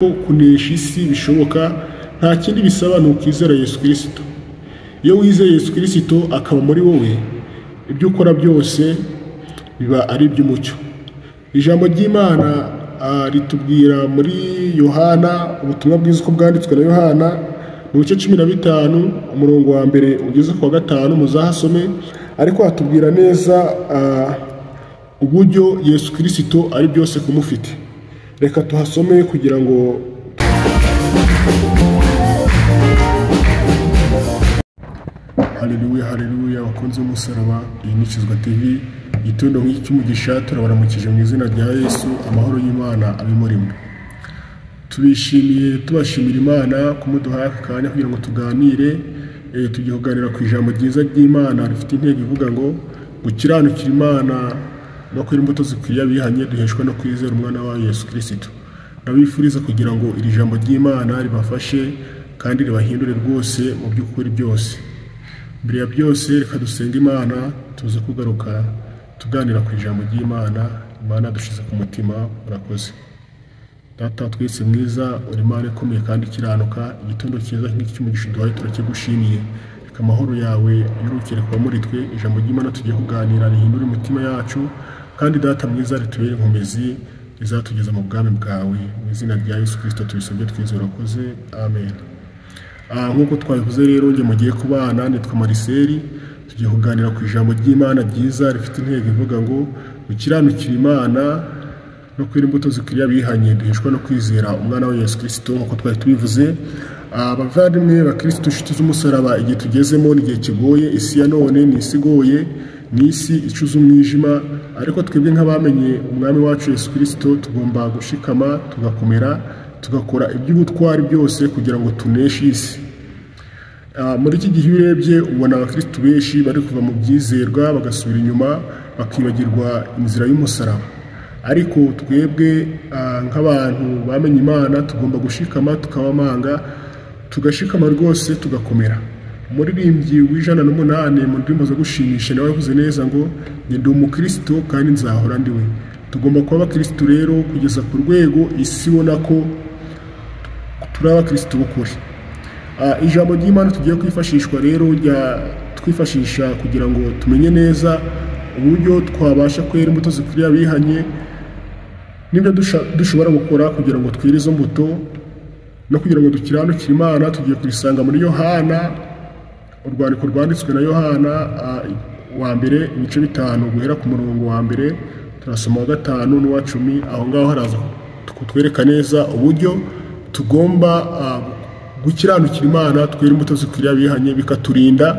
kunesha isi bishoboka nta kindi bisaba ni ukwizera Yesu Kristo. Iyo wizeye Yesu Kristo akaba muri wowe, ibyo ukora byose biba ari iby'umucyo. Ijambo ry'Imana ritubwira muri Yohana, ubutumwa bwiza uko bwanditswe na Yohana mu bice 15 umurongo wa mbere ugeze ku wa 5 muzahasome, ariko hatubwira neza uburyo Yesu Kristo ari byose kumufite. Reka tuhasome kugira ngo Haleluya, haleluya bakunze umusaraba. Iyi ni Kizwa TV, igitondo nk'iki cy'umugisha turabaramukije mu izina rya Yesu. Amahoro y'Imana abe muri mwe. Tubashimira Imana kumuduha akanya kugira ngo tuganire, tugiye kuganira ku ijambo ryiza ry'Imana rifite intego ivuga ngo gukiranukira Imana no kwera imbuto zikwiye abihanye duheshwa no kwizera umwana wa Yesu Kristo. Ndabifuriza kugira ngo iri jambo ry'Imana ribafashe kandi ribahindure rwose mu by'ukuri byose. Mbere ya byose reka dusenga Imana tuze kugaruka tuganira ku ijambo ry'Imana. Imana dushize ku mutima. Murakoze Data twese mwiza, uri Imana ikomeye kandi ikiranuka. Igitondo cyiza nk'iki cy'umugisha duhaye turakigushimiye. Reka amahoro yawe yurukire kuba muri twe. Ijambo ry'Imana tugiye kuganira rihindure umutima yacu, kandi Data mwiza ritubere inkomezi izatugeza mu bwami bwawe. Mu izina rya Yesu Kristo tubisabye twizera. Urakoze, amen. Nk'uko twabivuze rero, njye mugiye kubana nitwa Mariseli. Tugiye kuganira ku ijambo ry'Imana ryiza rifite intego ivuga ngo gukiranukira Imana no kwera imbuto zikwiriye abihanye duheshwa no kwizera umwana wa Yesu Kristo. Nk'uko twari tubivuze, abavandimwe ba Kristo, inshuti z'umusaraba, igihe tugezemo ni igihe kigoye. Isi ya none ni isi igoye, ni isi icuza umwijima, ariko twebwe nk'abamenye umwami wacu Yesu Kristo tugomba gushikama, tugakomera, tugakora iby'ubutwari byose kugira ngo tuneshe isi. Muri iki gihe urebye ubona abakristo benshi bari kuva mu byizerwa bagasubira inyuma, bakibagirwa inzira y'umusaraba. Ariko twebwe nk'abantu bamenye Imana tugomba gushikama, tukabamanga, tugashikama rwose, tugakomera. Umuririmbyi w'108 mu ndirimbo zo gushimisha nawe yavuze neza ngo ndi umukristo kandi nzahora ndiwe. Tugomba kuba abakristo rero kugeza ku rwego isi ibona ko turi abakristo b'ukuri. Ijambo ry'Imana tugiye kwifashishwa rero twifashisha kugira ngo tumenye neza uburyo twabasha kwera imbuto zikwiriye abihanye, n'ibyo dushobora gukora kugira ngo twere izo mbuto no kugira ngo dukiranukire Imana. Tugiye kurisanga muri Yohana, urwandiko rwanditswe na Yohana wa mbere ibice 5 guhera ku murongo wa mbere turasoma wa 5 n'uwa 10. Aho ngaho haraza kutwereka neza uburyo tugomba gukiranukira Imana, twera imbuto zikwiriye abihanye, bikaturinda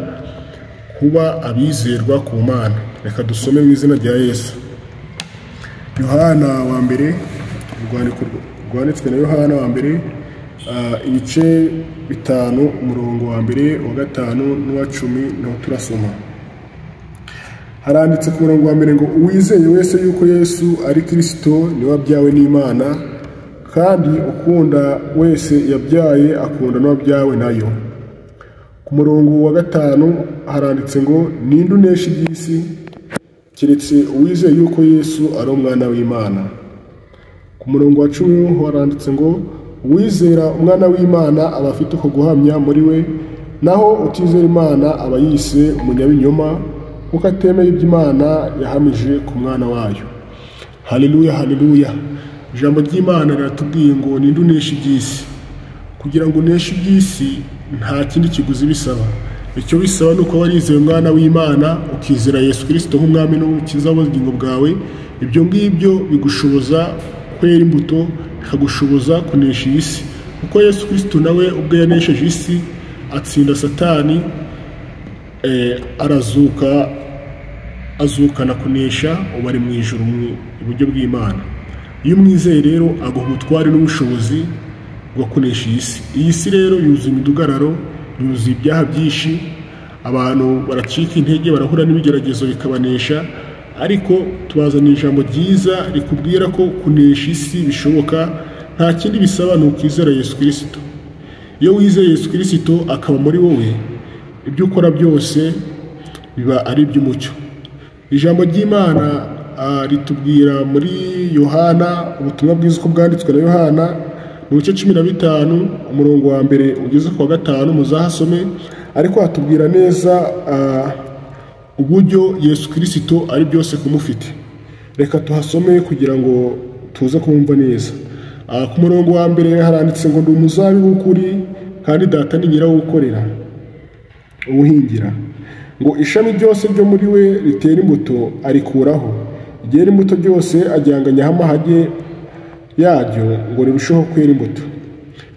kuba abizerwa ku Mana. Reka dusome mu izina rya Yesu. Yohana wa mbere, urwandiko rwanditswe na Yohana wa mbere ibice 5 umurongo wa mbere wa 5 n'uwa 10 naho turasoma. Haranditse ku murongo wa mbere ngo uwizeye wese yuko Yesu ari Kristo niwe wabyawe n'Imana, kandi ukunda wese yabyaye akunda n'uwabyawe nayo. Ku murongo wa 5 haranditse ngo ninde unesha iby'isi keretse uwizeye yuko Yesu ari umwana w'Imana. Ku murongo wa 10 haranditse ngo uwizera umwana w'Imana aba afite uko guhamya muri we, naho utizera Imana aba yise umunyabinyoma, kuko atemeye iby'Imana yahamije ku mwana wayo. Haleluya, haleluya. Ijambo ry'Imana riratubwiye ngo ninde unesha iby'isi. Kugira ngo uneshe iby'isi nta kindi kiguzi bisaba. Icyo bisaba ni uko warizeye umwana w'Imana, ukizera Yesu Kristo nk'umwami n'umukiza w'ubugingo bwawe. Ibyo ngibyo bigushoboza kwera imbuto, bikagushoboza kunesha isi, kuko Yesu Kristo nawe ubwo yanesheje isi atsinda Satani, azukana kunesha, ubu ari mu ijuru mu iburyo bw'Imana. Iyo umwizeye rero aguha ubutwari n'ubushobozi bwo kunesha isi. Iyi si rero yuzuye imidugararo, yuzuye ibyaha byinshi, abantu baracika intege, barahura n'ibigeragezo bikabanesha. Ariko tubazaniye ijambo ryiza rikubwira ko kunesha isi bishoboka, nta kindi bisaba ni ukwizera Yesu Kristo. Iyo wizeye Yesu Kristo akaba muri wowe, ibyo ukora byose biba ari iby'umucyo. Ijambo ry'Imana ritubwira muri Yohana, ubutumwa bwiza uko bwanditswe na Yohana mu bice 15 umurongo wa mbere ugeze ku wa 5 muzahasome, ariko hatubwira neza uburyo Yesu Kristo ari byose kumufite. Reka tuhasome kugira ngo tuze kumva neza. Ku murongo wa mbere haranditse ngo ndi umuzabibu w'ukuri kandi data ni nyirawo ukorera uwuhingira, ngo ishami ryose ryo muri we ritera imbuto arikuraho, ryera imbuto ryose ajyanganyaho amahage yaryo ngo rirusheho kwera imbuto.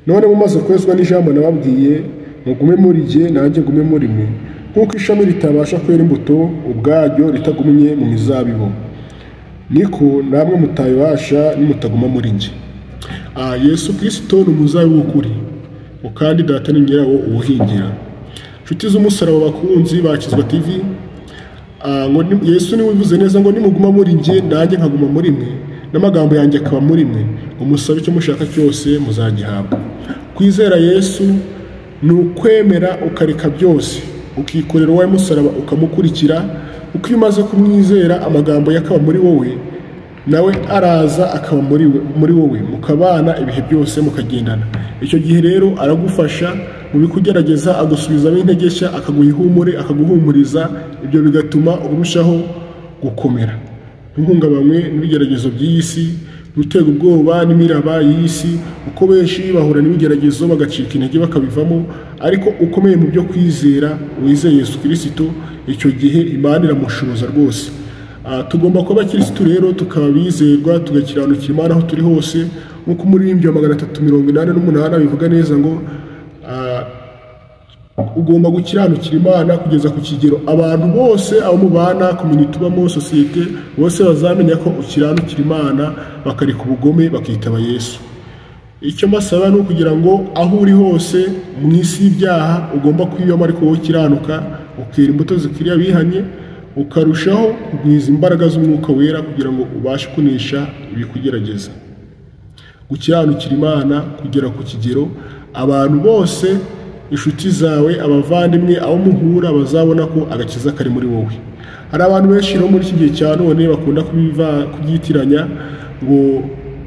None mumaze kwezwa n'ijambo nababwiye, mugume muri jye nanjye ngume muri mwe, nk'uko ishami ritabasha kwera imbuto ubwaryo ritagumye mu mizabibu, niko namwe mutayibasha nimutaguma muri jye. Yesu Kristo ni umuzabibu w'ukuri, kandi data ni nyirawo uwuhingira. Nshuti z'umusaraba bakunzi ba Kizwa TV, ngo Yesu niwe uvuze neza ngo nimuguma muri jye nanjye nkaguma muri mwe, n'amagambo yanjye akaba muri mwe, umusabe icyo mushaka cyose muzagihabwa. Kwizera Yesu ni ukwemera ukareka byose, ukikorera uwawe musaraba ukamukurikira. Uko iyo umaze kumwizera amagambo yakaba muri wowe, nawe araza akaba muri wowe, mukabana ibihe byose mukagendana. Icyo gihe rero aragufasha mu bikugerageza, agusubizamo intege nshya, akaguha ihumure, akaguhumuriza. Ibyo bigatuma urushaho gukomera, ntuhungabanywe n'ibigeragezo by'iyi si, gutega ubwoba n'imiraba y'iyi si. Uko benshi bahura n'ibigeragezo bagacika intege bakabivamo, ariko ukomeye mu byo kwizera, wizeye Yesu Kristo, icyo gihe Imana iramushoboza rwose. Tugomba kuba abakirisitu rero tukaba bizerwa, tugakiranukira Imana aho turi hose, nk'uko umuririmbyi wa 388 bivuga neza ngo ugomba gukiranukira Imana kugeza ku kigero abantu bose abo mubana, community ubamo, sosiyete bose bazamenya ko ukiranukira Imana, bakareka ubugome bakitaba Yesu. Icyo mbasaba ni ukugira ngo aho uri hose mu isi y'ibyaha ugomba kwiyoma, ariko wowe ukiranuka, ukera imbuto zikwiriye abihanye, ukarushaho kugwiza imbaraga z'umwuka wera kugira ngo ubashe kunesha ibikugerageza. Gukiranukira Imana kugera ku kigero abantu bose, inshuti zawe, abavandimwe, abo muhura bazabona ko agakiza kari muri wowe. Hari abantu benshi rero muri iki gihe cya none bakunda kubyitiranya ngo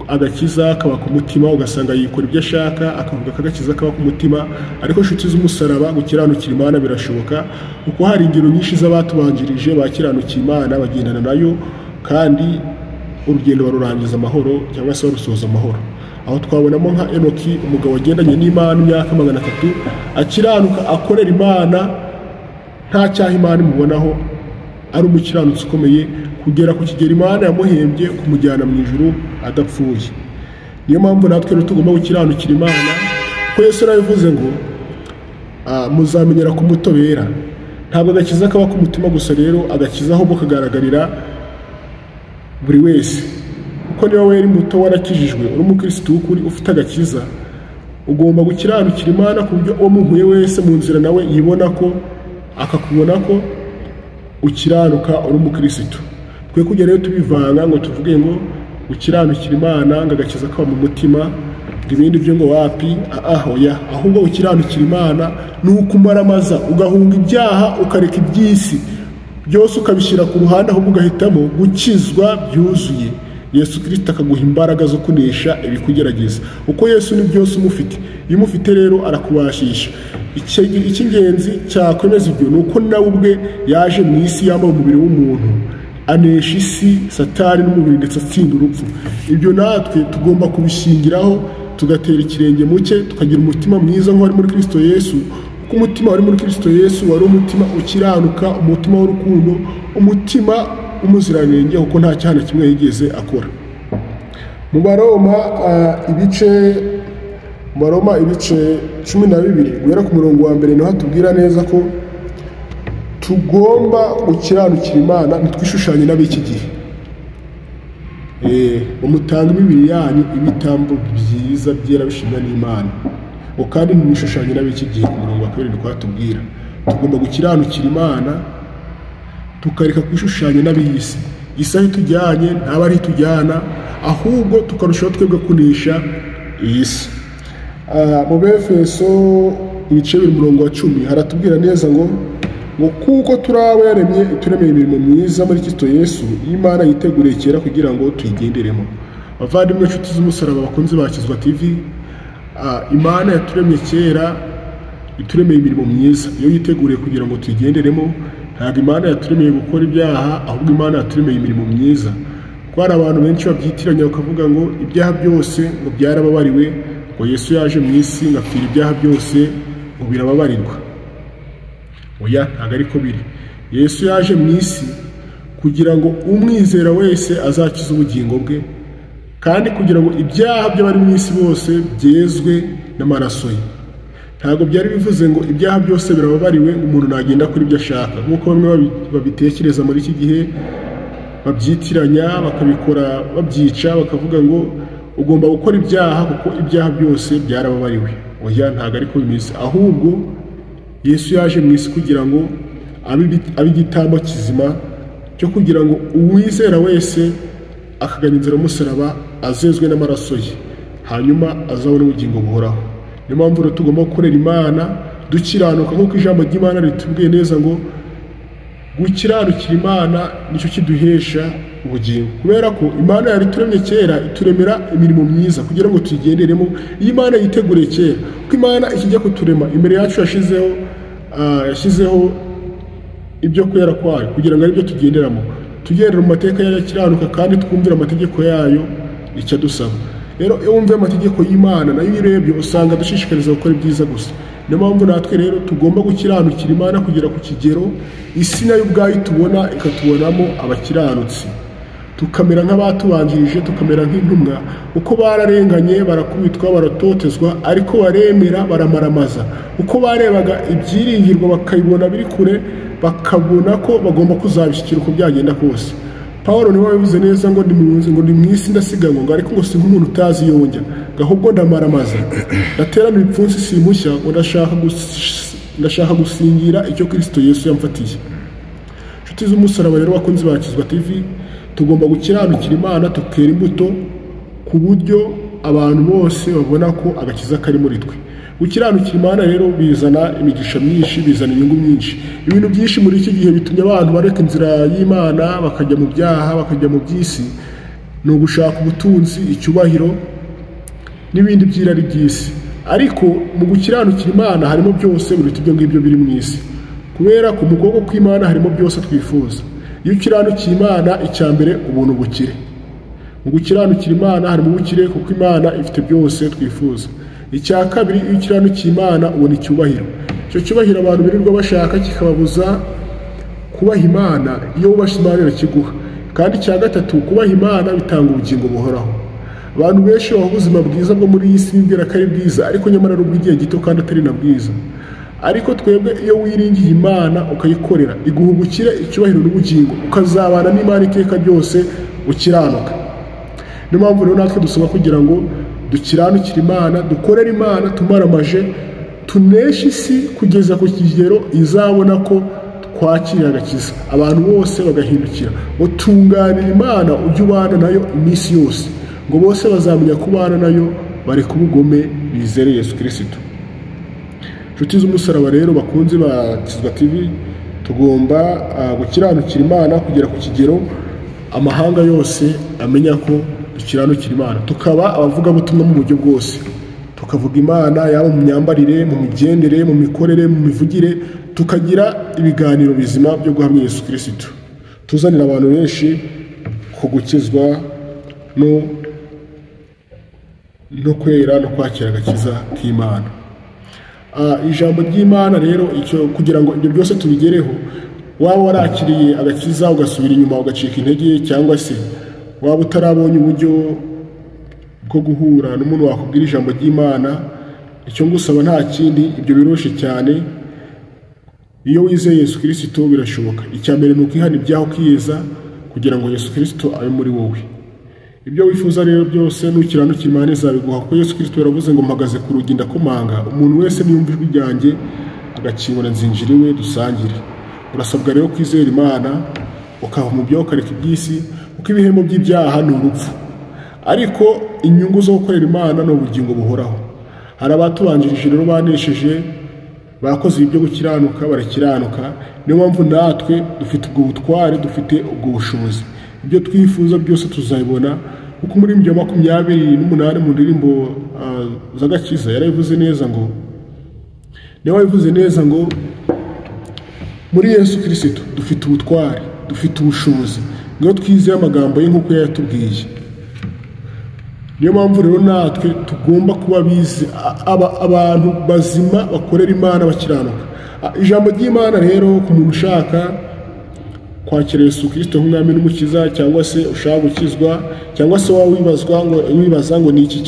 agakiza kaba ku mutima, ugasanga yikora ibyo ashaka akavuga ko agakiza kaba ku mutima. Ariko inshuti z'umusaraba, gukiranukira Imana birashoboka, kuko hari ingero nyinshi z'abatubanjirije bakiranukiye Imana, bagendana nayo, kandi urugendo barurangiza amahoro cyangwa se barusoza amahoro. Aho twabonamo nka Enoki, umugabo wagendanye n'Imana imyaka 300, akiranuka, akorera Imana, nta cyaha Imana imubonaho, ari umukiranutsi ukomeye, kugera ku kigero Imana yamuhembye kumujyana mu ijuru adapfuye. Niyo mpamvu natwe rero tugomba gukiranukira Imana, kuko Yesu yavuze ngo muzamenyera ku mutobera. Ntabwo agakiza kaba ku mutima gusa rero, agakiza ahubwo kagaragarira buri wese. Kuko niba wera imbuto warakijijwe, uri umukristo w'ukuri ufite agakiza, ugomba gukiranukira Imana ku buryo uwo muhuye wese mu nzira nawe yibona ko, akakubona ko ukiranuka, uri umukristo. Twe kujya rero tubivanga ngo tuvuge ngo gukiranukira Imana ngo agakiza kaba mu mutima, ibindi byo ngo wapi, oya. Ahubwo gukiranukira Imana ni ukumaramaza, ugahunga ibyaha, ukareka iby'isi byose ukabishyira ku ruhande, ahubwo ugahitamo gukizwa byuzuye. Yesu Kristo akaguha imbaraga zo kunesha ibikugerageza, uko Yesu ni byose umufite. Iyo umufite rero arakubashisha. Icy'ingenzi cyakwemeza ibyo ni uko nawe ubwe yaje mu isi yambaye umubiri w'umuntu, anesha isi, Satani n'umubiri, ndetse atsinda urupfu. Ibyo natwe tugomba kubishingiraho, tugatera ikirenge muke, tukagira umutima mwiza nk'uwari muri Kristo Yesu. Kuko umutima wari muri Kristo Yesu wari umutima ukiranuka, umutima w'urukundo, umutima umuziranenge, kuko nta cyaha na kimwe yigeze akora. Mu Baroma ibice 12 guhera ku murongo wa mbere niho hatubwira neza ko tugomba gukiranukira Imana, ntitwishushanye n'ab'iki gihe. Umutanga imibiri yanyu ibitambo byiza byera bishimwa n'Imana, kandi ntimwishushanye n'ab'iki gihe. Ku murongo wa 2 hatubwira tugomba gukiranukira Imana, tukareka kwishushanya n'ab'isi. Isaha itujyanye ntaba ari itujyana, ahubwo tukarushaho twebwe kunesha iyi si. Mu Befeso ibice 10 haratubwira neza ngo kuko turi abo yaremye turemeye imirimo myiza muri Kristo Yesu, Imana yiteguriye kera kugira ngo tuyigenderemo. Bavandimwe, inshuti z'umusaraba bakunzi ba Kizwa TV, Imana yaturemye kera ituremeye imirimo myiza iyo yiteguriye kugira ngo tuyigenderemo. Ntabwo Imana yaturemeye gukora ibyaha, ahubwo Imana yaturemeye imirimo myiza. Kuko hari abantu benshi babyitiranya bakavuga ngo ibyaha byose ngo byarababariwe, ngo Yesu yaje mu isi ngo apfira ibyaha byose ngo birababarirwa. Oya, ntabwo ariko biri. Yesu yaje mu isi kugira ngo umwizera wese azakize ubugingo bwe, kandi kugira ngo ibyaha by'abari mu isi bose byezwe n'amaraso ye. Ntabwo byari bivuze ngo ibyaha byose birababariwe ngo umuntu nagenda kuri ibyo ashaka, nk'uko bamwe babitekereza muri iki gihe, babyitiranya bakabikora babyica, bakavuga ngo ugomba gukora ibyaha kuko ibyaha byose byarababariwe. Oya, ntabwo ariko bimeze. Ahubwo Yesu yaje mu isi kugira ngo abe igitambo kizima cyo kugira ngo uwizera wese akagana inzira y'umusaraba azezwe n'amaraso ye, hanyuma azabone ubugingo buhoraho. Niyo mpamvu rero tugomba gukorera Imana dukiranuka, nk'uko ijambo ry'Imana ritubwiye neza ngo gukiranukira Imana nicyo kiduhesha ubugingo. Kubera ko Imana yari ituremye kera ituremera imirimo myiza kugira ngo tuyigenderemo. Iyo Imana yiteguriye kera, kuko Imana ikijya kuturema imbere yacu yashyizeho ibyo kwera kwayo kugira ngo aribyo tugenderamo, tugendera mu mateka yayo akiranuka kandi twumvira amategeko yayo icyo adusaba. Rero iyo wumviye amategeko y'Imana nayo uyirebye usanga dushishikariza gukora ibyiza gusa. Niyo mpamvu natwe rero tugomba gukiranukira Imana kugera ku kigero isi nayo ubwayo tubona ikatubonamo abakiranutsi, tukamera nk'abatubanjirije, tukamera nk'intumwa. Uko bararenganye, barakubitwa, baratotezwa, ariko baremera, baramaramaza. Uko barebaga ibyiringirwa bakayibona biri kure, bakabona ko bagomba kuzabishyikira uko byagenda kose. Pawulo niwe wabivuze neza ngo ndi mu isi ndasiganwa, ngo ariko ngo si nk'umuntu utazi yonjya, ahubwo ndamaramaza, ndaterana ibipfunsi simpushya, ngo ndashaka gusingira icyo Kristo Yesu yamfatiye. Inshuti z'umusaraba rero, bakunzi ba Kizwa TV, tugomba gukiranukira Imana tukera imbuto ku buryo abantu bose babona ko agakiza kari muri twe. Gukiranukira Imana rero bizana imigisha myinshi, bizana inyungu nyinshi. Ibintu byinshi muri iki gihe bitumye abantu bareka inzira y'Imana bakajya mu byaha, bakajya mu by'isi, ni ugushaka ubutunzi, icyubahiro n'ibindi by'irari by'isi. Ariko mu gukiranukira Imana harimo byose biruta ibyo ngibyo biri mu isi, kubera ko mu kuboko kw'Imana harimo byose twifuza. Iyo ukiranukiye Imana, icya mbere ubona ubukire. Mu gukiranukira Imana harimo ubukire kuko Imana ifite byose twifuza. Icya kabiri, iyo ukiranukiye Imana ubona icyubahiro. Icyo cyubahiro abantu birirwa bashaka kikababuza kubaha Imana, iyo wubashye Imana irakiguha. Kandi icya gatatu, kubaha Imana bitanga ubugingo buhoraho. Abantu benshi baha ubuzima bwiza bwo muri iyi si bibwira ko ari bwiza, ariko nyamara ari ubw'igihe gito kandi atari na bwiza. Ariko twebwe iyo wiringiye Imana ukayikorera, iguha ubukire, icyubahiro n'ubugingo, ukazabana n'Imana iteka ryose ukiranuka. Niyo mpamvu rero natwe dusaba kugira ngo dukiranukire Imana, dukorere Imana, tumaramaje, tuneshe isi kugeza ku kigero izabona ko twakira agakiza, abantu bose bagahindukira. Ngo tunganira Imana, ujye ubana nayo iminsi yose, ngo bose bazamenya kubana nayo, bareke ubugome, bizere Yesu Kristo. Inshuti z'umusaraba rero, bakunzi ba Kizwa TV, tugomba gukiranukira Imana kugera ku kigero amahanga yose amenya ko dukiranukira Imana, tukaba abavugabutumwa mu buryo bwose. Tukavuga Imana yaba mu myambarire, mu migendere, mu mikorere, mu mivugire, tukagira ibiganiro bizima byo guhamya Yesu Kristo, tuzanira abantu benshi ku gukizwa no kwera no kwakira agakiza k'Imana. Ijambo ry'Imana rero, icyo kugira ngo ibyo byose tubigereho, waba warakiriye agakiza ugasubira inyuma ugacika intege, cyangwa se waba utarabonye uburyo bwo guhura n'umuntu wakubwira ijambo ry'Imana, icyo ngusaba nta kindi, ibyo biroshe cyane. Iyo wizeye Yesu Kristo birashoboka. Icya mbere ni ukwihana ibyaha, ukiyeza kugira ngo Yesu Kristo abe muri wowe. Ibyo wifuza rero byose nukiranukira Imana izabiguha, kuko Yesu Kristo yaravuze ngo mpagaze ku rugi ndakomanga, umuntu wese niyumva ijwi ryanjye agakingura nzinjira iwe dusangire. Urasabwa rero kwizera Imana, ukava mu byaha ukareka iby'isi, kuko ibihembo by'ibyaha ni urupfu, ariko inyungu zo gukorera Imana ni ubugingo buhoraho. Hari abatubanjirije rero banesheje, bakoze ibyo gukiranuka, barakiranuka. Niyo mpamvu natwe dufite ubwo butware, dufite ubwo bushobozi. Ibyo twifuza byose tuzabibona, kuko muri 28 mu ndirimbo z'agakiza yarabivuze neza ngo niwe wabivuze neza ngo muri Yesu Kristo dufite ubutware, dufite ubushobozi ngo twizeye amagambo ye nk'uko yatubwiye. Niyo mpamvu rero natwe tugomba kuba bize abantu bazima bakorera Imana bakiranuka. Ijambo ry'Imana rero ku muntu ushaka kwakira Yesu Kristo nk'umwami n'umukiza, cyangwa se ushaka gukizwa, cyangwa se wibaza ngo ni iki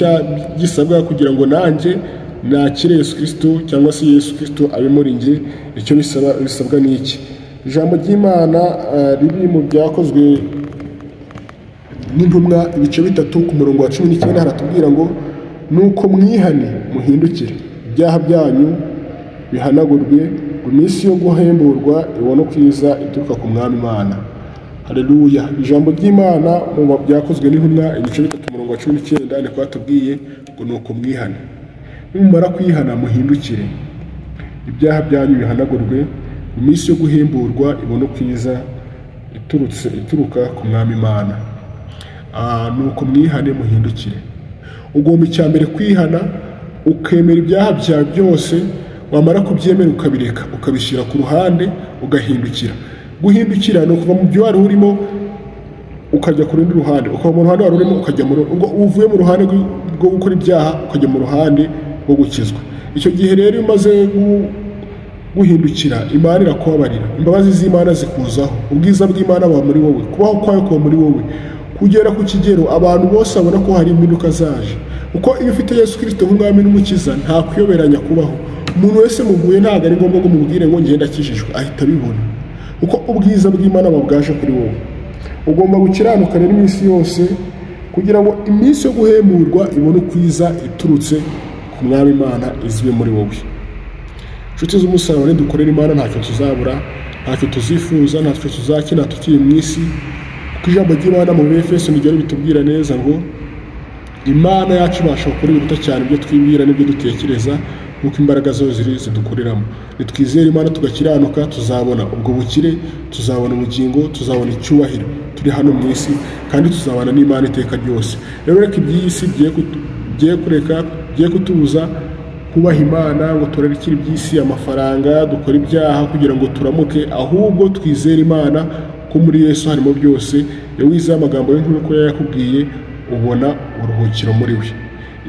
gisabwa kugira ngo nanjye nakire Yesu Kristo, cyangwa se Yesu Kristo abe muri njye, icyo bisabwa ni iki? Ijambo ry'Imana riri mu byakozwe n'intumwa ibice 3 ku murongo wa 19 haratubwira ngo nuko mwihane muhindukire ibyaha byanyu bihanagurwe, iminsi yo guhemburwa ibone kwiza ituruka ku mwami Imana. Haleluya. Ijambo ry'Imana mu byakozwe n'intumwa ibice 3 ku murongo wa 19 ni kwatubwiye ngo nuko mwihane, nimumara kwihana muhindukire ibyaha byanyu bihanagurwe, iminsi yo guhemburwa ibone kwiza ituruka ku mwami Imana. Nuko mwihane muhindukire. Ugomba icyambere kwihana, ukemera ibyaha byawe byose, wamara kubyemera ukabireka, ukabishyira ku ruhande, ugahindukira. Guhindukira no kuva mu byo wari urimo ukajya ku rundi ruhande, ukava mu ruhande wari urimo ukajya mu ruhande, uvuye mu ruhande rwo gukora ibyaha ukajya mu ruhande rwo gukizwa. Icyo gihe rero umaze guhindukira, Imana irakubabarira, imbabazi z'Imana zikuzaho, ubwiza bw'Imana buba muri wowe, kubaho kwayo kuba muri wowe, kugera ku kigero abantu bose babona ko hari impinduka zaje. Uko iyo ufite Yesu Kristo nk'umwami n'umukiza, nta kuyoberanya kubaho. Umuntu wese muguye ntabwo ari ngombwa ngo mubwire ngo ngenda akijijwe, ahita abibona uko ubwiza bw'Imana bwaje kuri wowe. Ugomba gukiranuka rero iminsi yose kugira ngo iminsi yo guhemurwa ibone kwiza iturutse ku mwami Imana izwe muri wowe. Inshuti z'umusaraba dukorera Imana ntacyo tuzabura, ntacyo tuzifuza, ntacyo tuzakina tukiri mu isi. Ijambo ry'Imana mu Efeso nigero bitubwira neza ngo Imana yacu ibasha gukora ibiruta cyane ibyo twibwira n'ibyo dutekereza, nk'uko imbaraga zo zidukoreramo. Nitwizere Imana tugakiranuka, tuzabona ubwo bukire, tuzabona ubugingo, tuzabona icyubahiro turi hano mu isi, kandi tuzabana n'Imana iteka ryose. Rero reka iby'isi bigiye kutubuza kubaha Imana, ngo turarikire iby'isi, amafaranga, dukora ibyaha kugira ngo turamuke, ahubwo twizere Imana ko muri Yesu harimo byose. Iyo wizeye amagambo ye nk'uko yakubwiye, ubona uruhukiro muri we.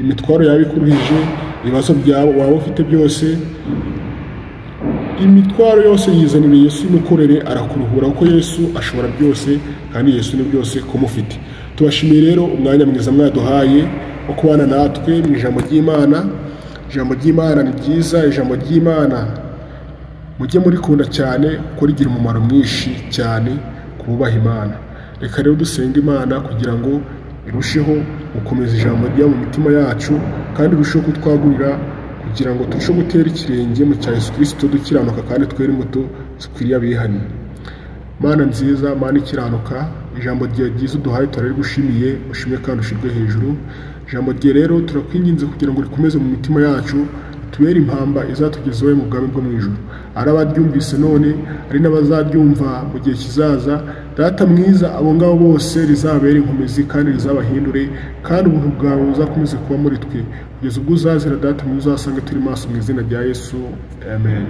Imitwaro yawe ikuruhije, ibibazo byawe waba ufite byose, imitwaro yose yizanira Yesu imukorere, arakuruhura kuko Yesu ashobora byose, kandi Yesu ni byose kumufite. Tubashimiye rero umwanya mwiza mwaduhaye wo kubana natwe mu ijambo ry'Imana. Ijambo ry'Imana ni ryiza, ijambo ry'Imana mujye murikunda cyane kuko rigira umumaro mwinshi cyane kububaha Imana. Reka rero dusenga Imana kugira ngo irusheho gukomeza ijambo ryayo mu mitima yacu, kandi irusheho kutwagurira kugira ngo turusheho gutera ikirenge mu cya Yesu Kristo dukiranuka, kandi twere imbuto zikwiriye abihannye. Mana nziza, Mana ikiranuka, ijambo ryiza uduhaye turarigushimiye, ushimwe kandi ushirwe hejuru. Ijambo rye rero turakwinginze kugira ngo rikomeze mu mitima yacu, tubere impamba izatugezaho mu bwami bwo mu ijuru. Ari abaryumvise none, ari n'abazaryumva mu gihe kizaza, Data mwiza, abo ngabo bose rizabere inkomezi kandi rizabahindure, kandi ubuntu bwawe buzakomeze kuba muri twe kugeza ubwo uzazira Data mwiza, uzasanga turi maso mu izina rya Yesu. Amen.